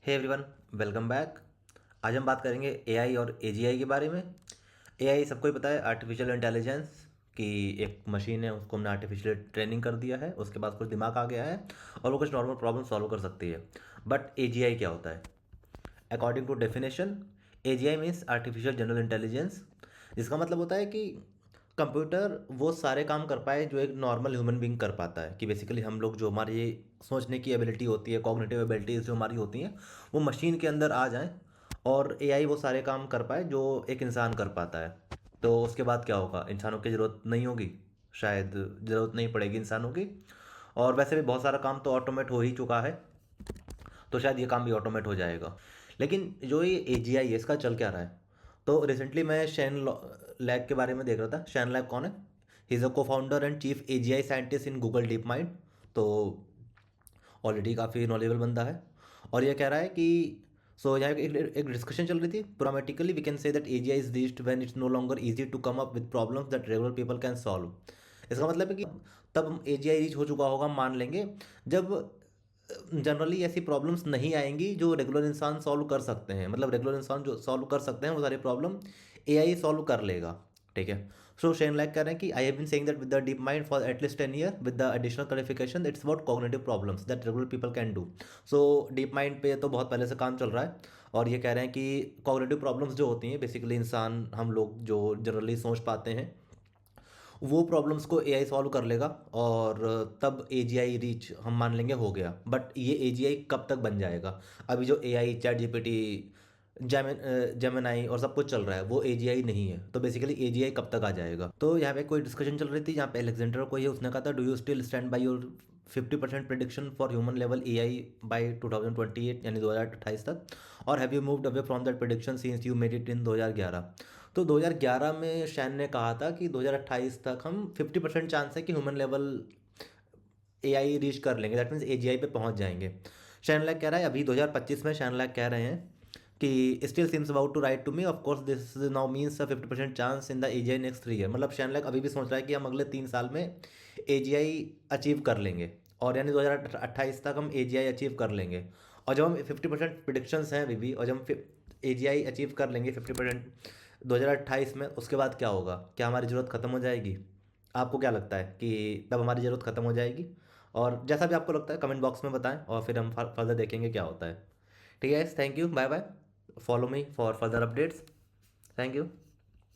Hey everyone, welcome back. आज हम बात करेंगे एआई और एजीआई के बारे में। एआई सबको ही पता है, आर्टिफिशियल इंटेलिजेंस की एक मशीन है, उसको हमने आर्टिफिशियल ट्रेनिंग कर दिया है, उसके बाद कुछ दिमाग आ गया है और वो कुछ नॉर्मल प्रॉब्लम सॉल्व कर सकती है। बट एजीआई क्या होता है? According to definition, AGI means artificial general intelligence, जिसका मतलब होता है कि कंप्यूटर वो सारे काम कर पाए जो एक नॉर्मल ह्यूमन बीइंग कर पाता है। कि बेसिकली हम लोग जो हमारी सोचने की एबिलिटी होती है, कॉग्निटिव एबिलिटीज़ जो हमारी होती हैं, वो मशीन के अंदर आ जाएं और एआई वो सारे काम कर पाए जो एक इंसान कर पाता है। तो उसके बाद क्या होगा? इंसानों की ज़रूरत नहीं होगी, शायद ज़रूरत नहीं पड़ेगी इंसानों की। और वैसे भी बहुत सारा काम तो ऑटोमेट हो ही चुका है, तो शायद ये काम भी ऑटोमेट हो जाएगा। लेकिन जो ये एजीआई है, इसका चल क्या रहा है? तो रिसेंटली मैं शैन लैग के बारे में देख रहा था। शैन लैग कौन है? ही इज़ अ को founder and chief AGI scientist in Google deep mind. तो ऑलरेडी काफ़ी नॉलेबल बंदा है। और ये कह रहा है कि सो यहाँ एक डिस्कशन चल रही थी। Pragmatically we can say that AGI is reached when it's no longer easy to come up with problems that regular people can solve. इसका मतलब है कि तब एजीआई रीच हो चुका होगा, मान लेंगे, जब जनरली ऐसी प्रॉब्लम्स नहीं आएंगी जो रेगुलर इंसान सॉल्व कर सकते हैं। मतलब रेगुलर इंसान जो सॉल्व कर सकते हैं वो सारी प्रॉब्लम एआई सॉल्व कर लेगा। ठीक है। सो शेन लैक कह रहे हैं कि I have been saying that with the DeepMind for at least 10 year with the additional qualification it's about cognitive problems that regular people can do. So DeepMind पे तो बहुत पहले से काम चल रहा है। और ये कह रहे हैं कि कॉग्निटिव प्रॉब्लम्स जो होती हैं, बेसिकली इंसान हम लोग जो जनरली सोच पाते हैं, वो प्रॉब्लम्स को एआई सॉल्व कर लेगा और तब एजीआई रीच हम मान लेंगे हो गया। बट ये एजीआई कब तक बन जाएगा? अभी जो एआई चैट जीपीटी, जेमिनाई और सब कुछ चल रहा है, वो एजीआई नहीं है। तो बेसिकली एजीआई कब तक आ जाएगा? तो यहाँ पे कोई डिस्कशन चल रही थी जहाँ पे अलेक्जेंडर को ये उसने कहा था, do you still stand by your 50% prediction for human level AI by 2028 यानी 2028 तक, और have you moved away from that prediction since you made it in 2011? तो 2011 में शैन ने कहा था कि 2028 तक हम 50% चांस है कि ह्यूमन लेवल एआई रीच कर लेंगे, दैट मीन्स एजीआई पे पहुंच जाएंगे। शैन लैक कह रहा है, अभी 2025 में शैन लैक कह रहे हैं कि still seems about to right to me, of course this now means 50% chance in the AGI next 3 year. मतलब शैन लैक अभी भी सोच रहा है कि हम अगले 3 साल में एजीआई अचीव कर लेंगे, और यानी 2028 तक हम एजीआई अचीव कर लेंगे। और जब हम 50% प्रिडिक्शंस हैं अभी भी, और जब हम एजीआई अचीव कर लेंगे 50% 2028 में, उसके बाद क्या होगा? क्या हमारी ज़रूरत ख़त्म हो जाएगी? आपको क्या लगता है कि तब हमारी ज़रूरत ख़त्म हो जाएगी? और जैसा भी आपको लगता है कमेंट बॉक्स में बताएं, और फिर हम फर्दर देखेंगे क्या होता है। ठीक है, thank you, bye bye. Follow me for further updates. Thank you.